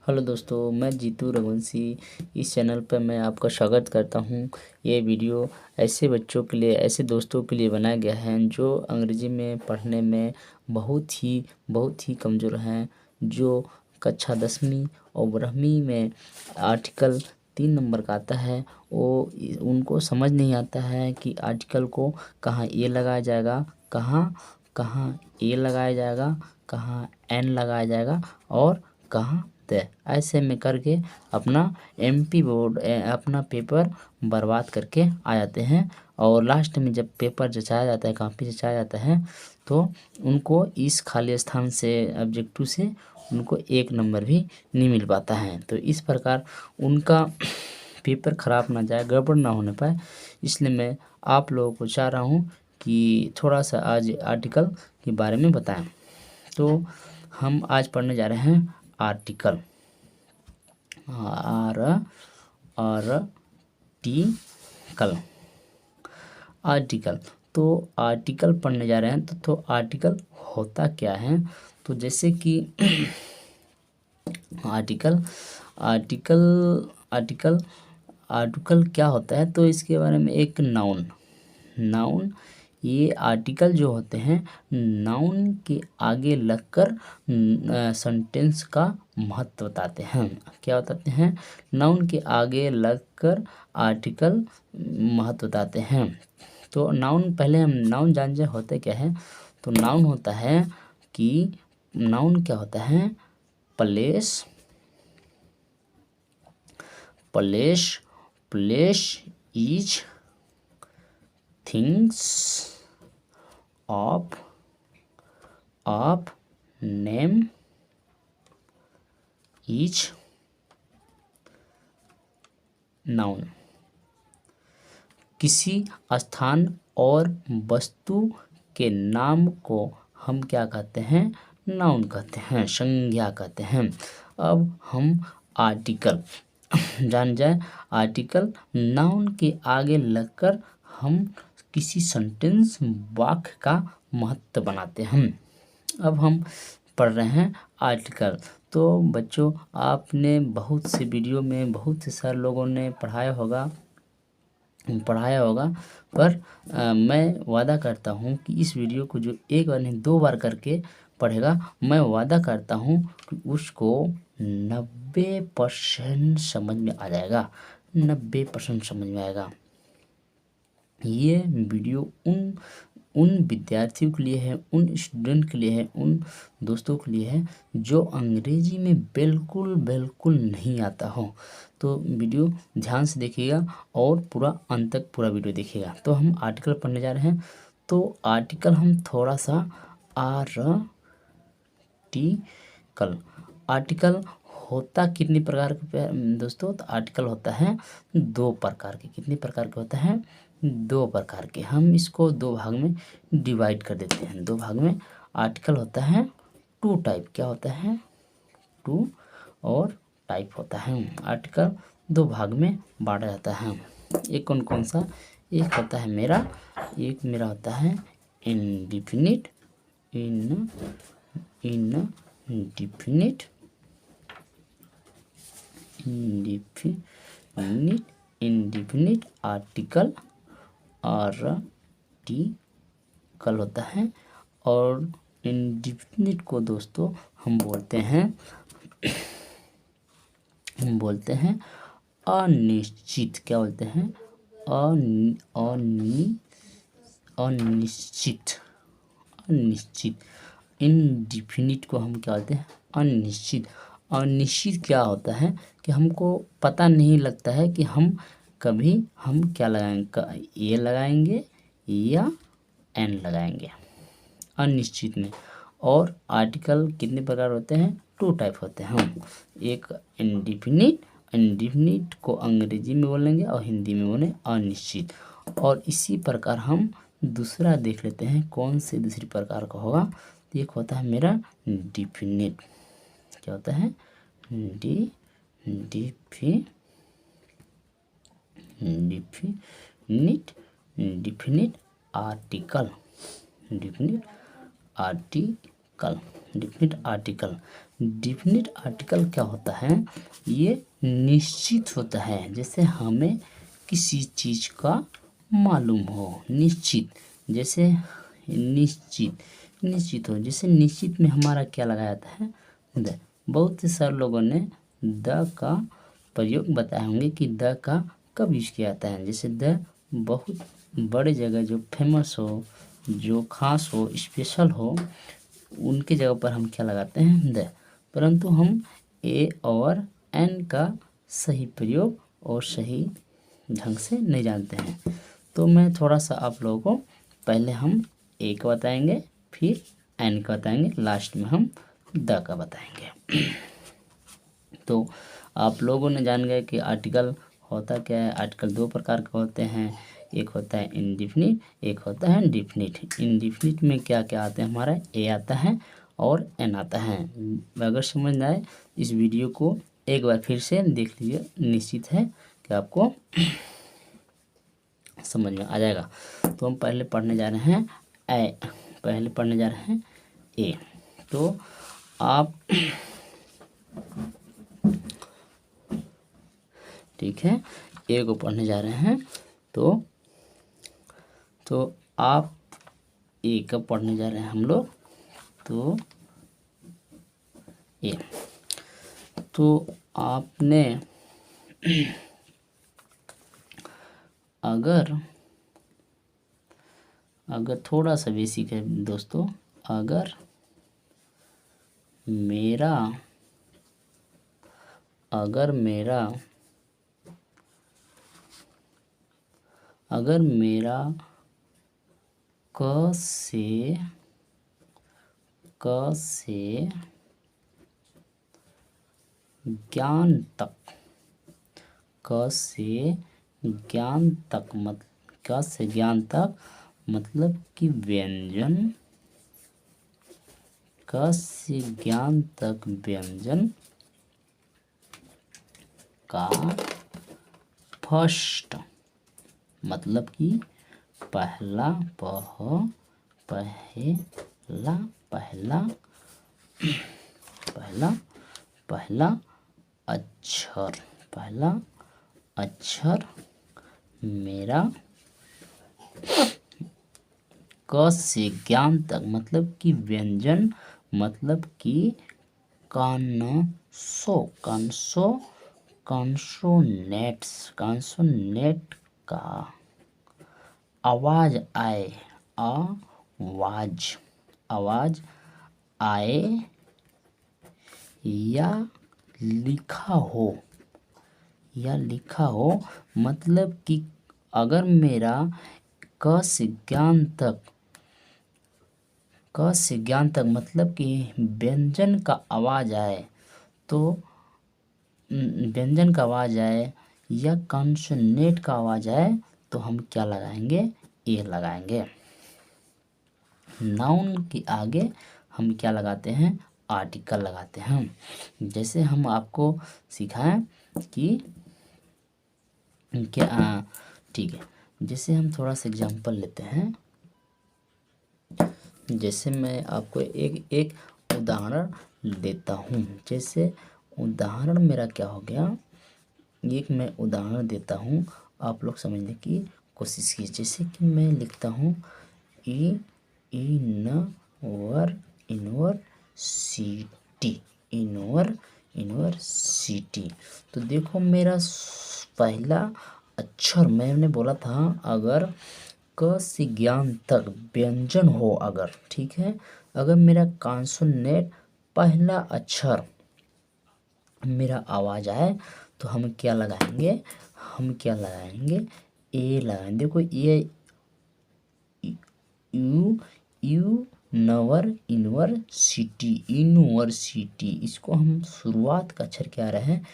Hello दोस्तों, मैं जीतू रघुवंशी। इस चैनल पर मैं आपका स्वागत करता हूं। ये वीडियो ऐसे बच्चों के लिए, ऐसे दोस्तों के लिए बनाया गया है जो अंग्रेजी में पढ़ने में बहुत ही कमज़ोर हैं, जो कक्षा 10वीं और 12वीं में आर्टिकल 3 नंबर का आता है। वो उनको समझ नहीं आता है कि आर्टिकल को कहाँ ए लगाया जाएगा, कहाँ कहाँ ए लगाया जाएगा, कहाँ एन लगाया जाएगा और कहाँ तय। ऐसे में करके अपना एमपी बोर्ड अपना पेपर बर्बाद करके आ जाते हैं। और लास्ट में जब पेपर जचाया जाता है, कापी जचाया जाता है, तो उनको इस खाली स्थान से, ऑब्जेक्टिव से उनको 1 नंबर भी नहीं मिल पाता है। तो इस प्रकार उनका पेपर ख़राब ना जाए, गड़बड़ ना होने पाए, इसलिए मैं आप लोगों को चाह रहा हूँ कि थोड़ा सा आज आर्टिकल के बारे में बताएं। तो हम आज पढ़ने जा रहे हैं आर्टिकल, आर्टिकल। तो आर्टिकल पढ़ने जा रहे हैं तो आर्टिकल होता क्या है। तो जैसे कि आर्टिकल आर्टिकल आर्टिकल आर्टिकल क्या होता है, तो इसके बारे में एक नाउन ये आर्टिकल जो होते हैं नाउन के आगे लगकर सेंटेंस का महत्व बताते हैं। क्या बताते हैं? नाउन के आगे लगकर आर्टिकल महत्व बताते हैं। तो नाउन, पहले हम नाउन जान जाए होते क्या है। तो नाउन होता है कि नाउन क्या होता है? Place is things of name is noun. किसी स्थान और वस्तु के नाम को हम क्या कहते हैं? नाउन कहते हैं, संज्ञा कहते हैं। अब हम आर्टिकल जान जाए। आर्टिकल नाउन के आगे लगकर हम किसी सेंटेंस, वाक्य का महत्व बनाते हैं। अब हम पढ़ रहे हैं आर्टिकल। तो बच्चों, आपने बहुत से वीडियो में बहुत से सारे लोगों ने पढ़ाया होगा, पर मैं वादा करता हूँ कि इस वीडियो को जो एक बार नहीं 2 बार करके पढ़ेगा, मैं वादा करता हूँ कि उसको 90% समझ में आ जाएगा। 90% समझ में आएगा। ये वीडियो उन विद्यार्थियों के लिए है, उन स्टूडेंट के लिए है, उन दोस्तों के लिए है जो अंग्रेजी में बिल्कुल नहीं आता हो। तो वीडियो ध्यान से देखिएगा और पूरा अंत तक पूरा वीडियो देखिएगा। तो हम आर्टिकल पढ़ने जा रहे हैं। तो आर्टिकल हम थोड़ा सा आर्टिकल होता कितनी प्रकार के दोस्तों? तो आर्टिकल होता है 2 प्रकार के। कितने प्रकार के होता है? 2 प्रकार के। हम इसको 2 भाग में डिवाइड कर देते हैं। 2 भाग में आर्टिकल होता है 2 टाइप। क्या होता है? 2 और टाइप होता है। आर्टिकल 2 भाग में बांटा जाता है। एक कौन सा? एक होता है मेरा, एक मेरा होता है इंडिफिनिट आर्टिकल होता है। और इंडिफिनिट को दोस्तों हम बोलते हैं अनिश्चित। क्या बोलते हैं? अनिश्चित। इनडिफिनिट को हम क्या बोलते हैं? अनिश्चित। अनिश्चित क्या होता है कि हमको पता नहीं लगता है कि हम क्या लगाएंगे, ए लगाएंगे या एन लगाएंगे अनिश्चित में। और आर्टिकल कितने प्रकार होते हैं? 2 टाइप होते हैं। एक इंडिफिनिट को अंग्रेजी में बोलेंगे और हिंदी में बोले अनिश्चित। और इसी प्रकार हम दूसरा देख लेते हैं कौन से दूसरी प्रकार का होगा। एक होता है मेरा डिफिनिट। क्या होता है? Definite article. Definite article. Definite article क्या होता है? ये निश्चित होता है, जैसे हमें किसी चीज़ का मालूम हो। निश्चित, जैसे निश्चित हो, जैसे निश्चित में हमारा क्या लगाया जाता है? द। बहुत से सारे लोगों ने द का प्रयोग बताए होंगे कि द का कब यूज किया जाता है। जैसे द बहुत बड़े जगह जो फेमस हो, जो खास हो, स्पेशल हो, उनके जगह पर हम क्या लगाते हैं? द। परंतु हम ए और एन का सही प्रयोग और सही ढंग से नहीं जानते हैं। तो मैं थोड़ा सा आप लोगों को पहले हम ए का बताएंगे, फिर एन का बताएंगे, लास्ट में हम द का बताएंगे। तो आप लोगों ने जान गए कि आर्टिकल होता क्या है। आर्टिकल दो प्रकार के होते हैं, एक होता है इंडिफिनिट, एक होता है डिफिनिट। इंडिफिनिट में क्या क्या आते हैं? हमारा ए आता है और एन आता है। अगर समझ ना आए इस वीडियो को एक बार फिर से देख लीजिए, निश्चित है कि आपको समझ में आ जाएगा। तो हम पहले पढ़ने जा रहे हैं पहले पढ़ने जा रहे हैं ए। तो आप ठीक है, ए को पढ़ने जा रहे हैं। तो आप ए का पढ़ने जा रहे हैं हम लोग। तो ए, तो आपने अगर थोड़ा सा बेसिक है दोस्तों, अगर मेरा क से ज्ञान तक, क से ज्ञान तक मतलब कि व्यंजन, क से ज्ञान तक व्यंजन का फर्स्ट मतलब कि पहला अक्षर मेरा, क से ज्ञान तक मतलब कि व्यंजन, मतलब कि कॉन्सोनेट का आवाज आए या लिखा हो, मतलब कि अगर मेरा क से ज्ञान तक मतलब कि व्यंजन का आवाज आए, तो व्यंजन का आवाज आए या कॉन्सोनेट का आवाज आए, तो हम क्या लगाएंगे? ए लगाएंगे। नाउन के आगे हम क्या लगाते हैं? आर्टिकल लगाते हैं। जैसे हम आपको सिखाएं कि क्या, ठीक है, जैसे हम थोड़ा सा एग्जांपल लेते हैं। जैसे मैं आपको एक उदाहरण देता हूँ। जैसे उदाहरण मेरा क्या हो गया, एक मैं उदाहरण देता हूँ, आप लोग समझने की कोशिश कीजिए। जैसे कि मैं लिखता हूँ यूनिवर्सिटी। तो देखो मेरा पहला अक्षर, मैंने बोला था अगर क से ज्ञान तक व्यंजन हो, अगर ठीक है, अगर मेरा कॉन्सोनेट पहला अक्षर मेरा आवाज आए, तो हम क्या लगाएंगे? ए लगाएंगे। देखो ये यूनिवर्सिटी, इसको हम शुरुआत का अक्षर क्या रहे हैं?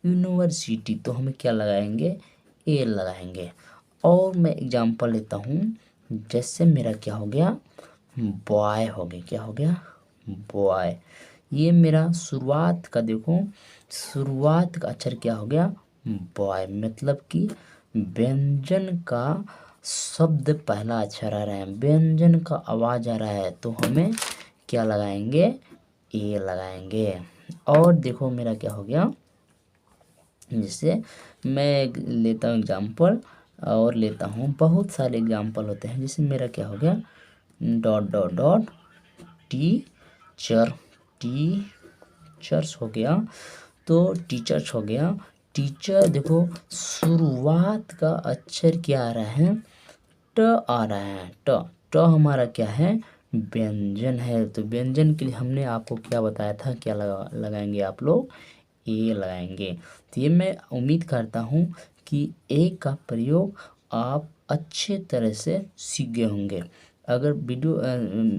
यूनिवर्सिटी। तो हम क्या लगाएंगे? ए लगाएंगे। और मैं एग्जांपल लेता हूँ। जैसे मेरा क्या हो गया? बॉय हो गया। क्या हो गया? बॉय। ये मेरा शुरुआत का, देखो शुरुआत का अक्षर क्या हो गया? बॉय। मतलब कि व्यंजन का शब्द पहला अक्षर आ रहा है, व्यंजन का आवाज आ रहा है, तो हमें क्या लगाएंगे? ए लगाएंगे। और देखो मेरा क्या हो गया, जैसे मैं लेता हूँ एग्जाम्पल और लेता हूँ, बहुत सारे एग्जाम्पल होते हैं। जैसे मेरा क्या हो गया, dot dot dot teacher, teachers हो गया। तो टीचर्स हो गया, टीचर देखो शुरुआत का अक्षर क्या आ रहा है, ट आ रहा है। ट ट हमारा क्या है, व्यंजन है। तो व्यंजन के लिए हमने आपको क्या बताया था, क्या लगाएंगे आप लोग, ए लगाएंगे। तो ये मैं उम्मीद करता हूँ कि ए का प्रयोग आप अच्छे तरह से सीख गए होंगे। अगर वीडियो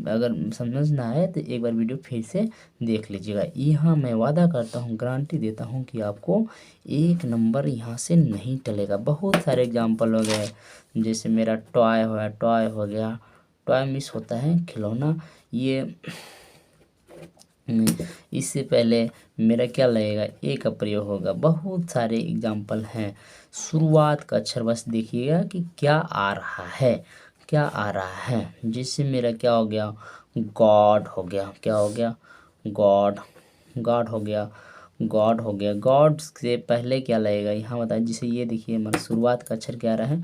अगर समझ ना आए तो एक बार वीडियो फिर से देख लीजिएगा। यहाँ मैं वादा करता हूँ, गारंटी देता हूँ कि आपको 1 नंबर यहाँ से नहीं टलेगा। बहुत सारे एग्जाम्पल हो गए, जैसे मेरा टॉय हो गया, टॉय मिस होता है खिलौना। ये इससे पहले मेरा क्या लगेगा, ए का प्रयोग होगा। बहुत सारे एग्जाम्पल हैं। शुरुआत का अक्षर बस देखिएगा कि क्या आ रहा है, क्या आ रहा है। जिससे मेरा क्या हो गया, गॉड हो गया। क्या हो गया, गॉड, गॉड हो गया, गॉड हो गया। गॉड से पहले क्या लगेगा यहाँ बताइए। जिसे ये देखिए हमारा शुरुआत का अक्षर क्या आ रहा है,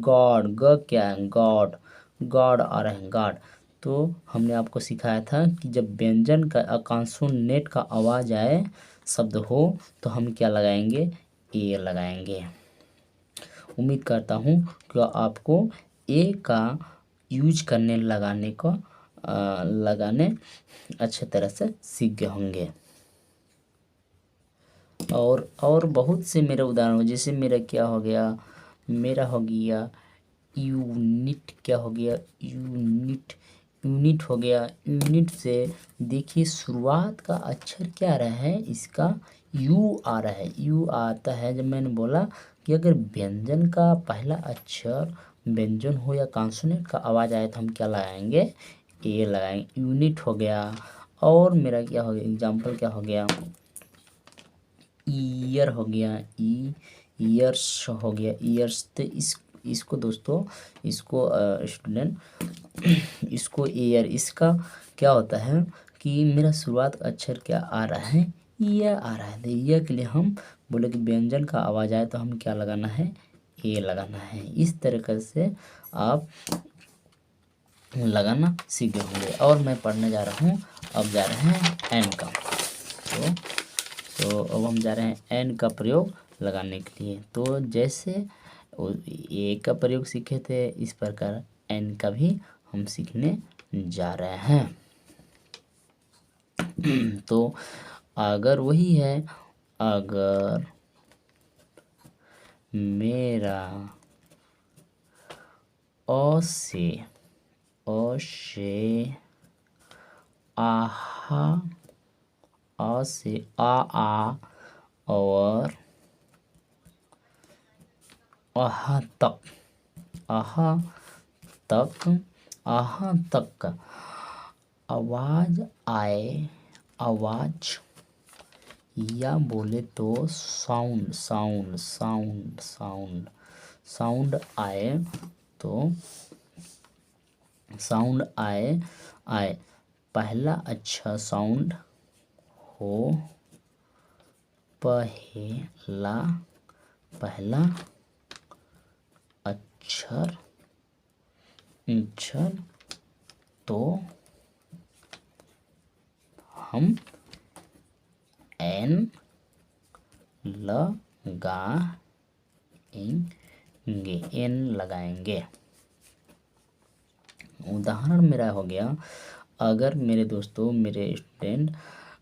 गॉड, ग क्या है, गॉड, गॉड आ रहा है, गॉड। तो हमने आपको सिखाया था कि जब व्यंजन का कॉन्सोनेंट का आवाज़ आए, शब्द हो, तो हम क्या लगाएंगे, ए लगाएंगे। उम्मीद करता हूँ कि आपको ए का यूज करने लगाने अच्छे तरह से सीख गए होंगे। और बहुत से मेरे उदाहरण हो, जैसे मेरा क्या हो गया, मेरा हो गया यूनिट। क्या हो गया, यूनिट, यूनिट हो गया। यूनिट से देखिए शुरुआत का अक्षर क्या आ रहा है, इसका यू आ रहा है, यू आता है। जब मैंने बोला कि अगर व्यंजन का पहला अक्षर व्यंजन हो या कॉन्सोनेंट का आवाज़ आए तो हम क्या लगाएंगे, ए लगाएंगे। यूनिट हो गया। और मेरा क्या हो गया, एग्जाम्पल क्या हो गया, ईयर हो गया, ईयर्स हो गया, ईयर्स। तो इसको दोस्तों, इसको स्टूडेंट इसको ईयर, इसका क्या होता है कि मेरा शुरुआत का अक्षर क्या आ रहा है, ये आ रहा है। तो ये के लिए हम बोले कि व्यंजन का आवाज़ आए तो हम क्या लगाना है, ए लगाना है। इस तरीके से आप लगाना सीख गए होंगे। और मैं पढ़ने जा रहा हूँ, अब जा रहे हैं एन का। तो अब हम जा रहे हैं एन का प्रयोग लगाने के लिए। तो जैसे ए का प्रयोग सीखे थे, इस प्रकार एन का भी हम सीखने जा रहे हैं। तो अगर वही है, अगर मेरा अ से आहा, अ से आ और आहा तक, आहा तक, आहा तक का आवाज़ आए, आवाज़ या बोले तो sound, sound, sound, sound, sound आए, तो साउंड आए, आए पहला अच्छा साउंड हो, पहला, पहला अक्षर, अक्षर, तो हम एन लगाएंगे, एन लगाएंगे। उदाहरण मेरा हो गया, अगर मेरे दोस्तों, मेरे स्टूडेंट,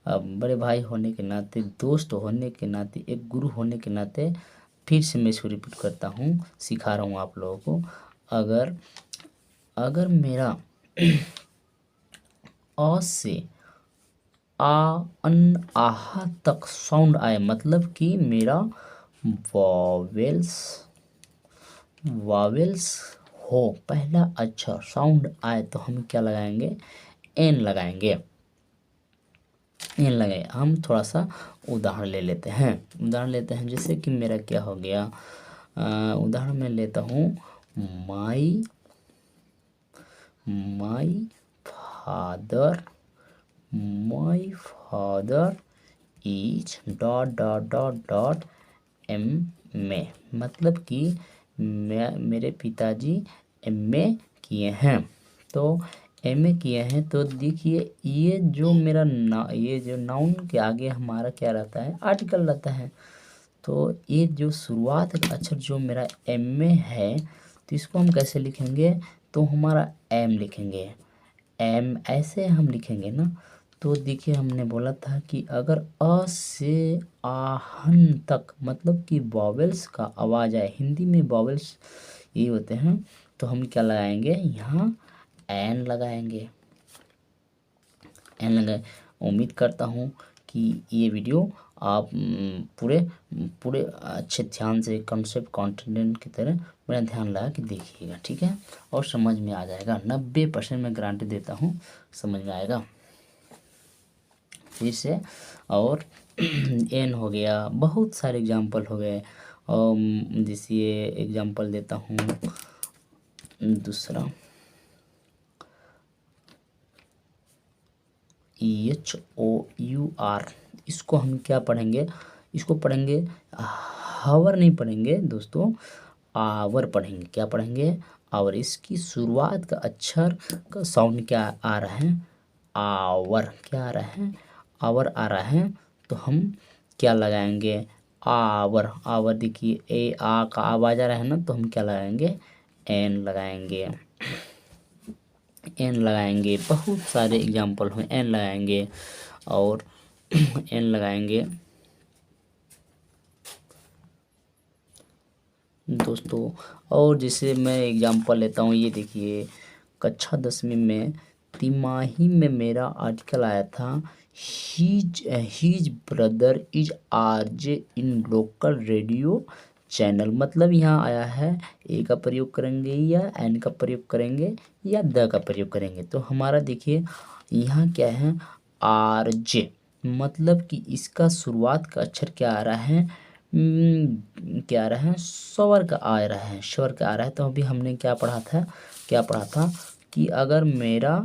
बड़े भाई होने के नाते, दोस्त होने के नाते, एक गुरु होने के नाते, फिर से मैं इसको रिपीट करता हूँ, सिखा रहा हूँ आप लोगों को। अगर अगर मेरा अ से आहा तक साउंड आए, मतलब कि मेरा वॉवेल्स, वॉवेल्स हो, पहला अक्षर साउंड आए, तो हम क्या लगाएंगे, एन लगाएंगे, एन लगाए। हम थोड़ा सा उदाहरण ले लेते हैं, उदाहरण लेते हैं। जैसे कि मेरा क्या हो गया, उदाहरण मैं लेता हूँ, my, my father, my father is dot dot dot dot MA, मतलब कि मेरे पिताजी MA किए हैं। तो MA किए हैं, तो देखिए ये जो मेरा ये जो नाउन के आगे हमारा क्या रहता है, आर्टिकल रहता है। तो ये जो शुरुआत का अक्षर जो मेरा MA है, तो इसको हम कैसे लिखेंगे, तो हमारा M लिखेंगे, M ऐसे हम लिखेंगे ना। तो देखिए हमने बोला था कि अगर अ से आहन तक मतलब कि वॉवेल्स का आवाज़ आए, हिंदी में वॉवेल्स ये होते हैं, तो हम क्या लगाएंगे, यहाँ एन लगाएंगे, एन लगाए। उम्मीद करता हूँ कि ये वीडियो आप पूरे पूरे अच्छे ध्यान से कंसेप्ट कॉन्टिनेंट की तरह मेरा ध्यान लगा कि देखिएगा, ठीक है, और समझ में आ जाएगा। 90% मैं गारंटी देता हूँ समझ में आएगा फिर से। और एन हो गया, बहुत सारे एग्जाम्पल हो गए। और जैसे ये एग्जाम्पल देता हूँ दूसरा, HOUR, इसको हम क्या पढ़ेंगे, इसको पढ़ेंगे हावर नहीं पढ़ेंगे दोस्तों, आवर पढ़ेंगे। क्या पढ़ेंगे, आवर। इसकी शुरुआत का अक्षर का साउंड क्या आ रहा है, आवर। क्या आ रहा है, आवर आ रहा है। तो हम क्या लगाएंगे, आवर। आवर देखिए ए आ का आवाज आ रहा है ना, तो हम क्या लगाएंगे, एन लगाएंगे, एन लगाएंगे। बहुत सारे एग्जाम्पल हैं, एन लगाएंगे और एन लगाएंगे दोस्तों। और जैसे मैं एग्जांपल लेता हूँ, ये देखिए कक्षा 10वीं में तिमाही में मेरा आर्टिकल आया था, his brother is RJ in local radio channel. मतलब यहाँ आया है ए का प्रयोग करेंगे या एन का प्रयोग करेंगे या द का प्रयोग करेंगे। तो हमारा देखिए यहाँ क्या है, RJ, मतलब कि इसका शुरुआत का अक्षर क्या आ रहा है, क्या आ रहा है, स्वर का आ रहा है, स्वर का आ रहा है। तो अभी हमने क्या पढ़ा था, क्या पढ़ा था कि अगर मेरा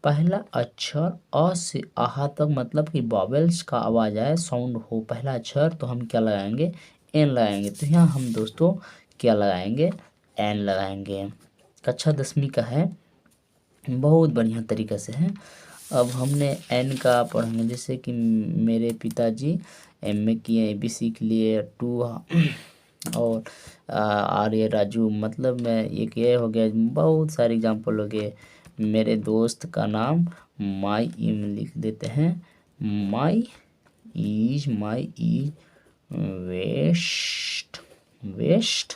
पहला अक्षर अ से आहा तक मतलब कि वॉवेल्स का आवाज़ आए, साउंड हो पहला अक्षर, तो हम क्या लगाएंगे, एन लगाएंगे। तो यहाँ हम दोस्तों क्या लगाएंगे, एन लगाएंगे। कक्षा 10वीं का है, बहुत बढ़िया तरीक़े से है। अब हमने एन का पढ़ेंगे, जैसे कि मेरे पिताजी MA किए, ABC के लिए 2 और आर्य राजू, मतलब मैं एक ये हो गया। बहुत सारे एग्जांपल हो गए। मेरे दोस्त का नाम माई इम लिख देते हैं, my is west west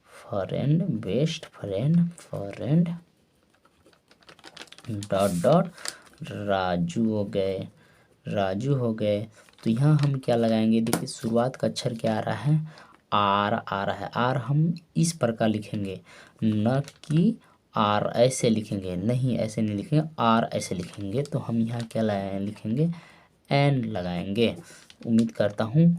friend, best friend dot dot Raju हो गए, राजू हो गए। तो यहाँ हम क्या लगाएंगे, देखिए शुरुआत का अक्षर क्या आ रहा है, आर आ रहा है। आर हम इस प्रकार लिखेंगे, न कि आर ऐसे लिखेंगे, नहीं ऐसे नहीं लिखेंगे, आर ऐसे लिखेंगे। तो हम यहाँ क्या लगाएंगे, लिखेंगे एन लगाएंगे। उम्मीद करता हूँ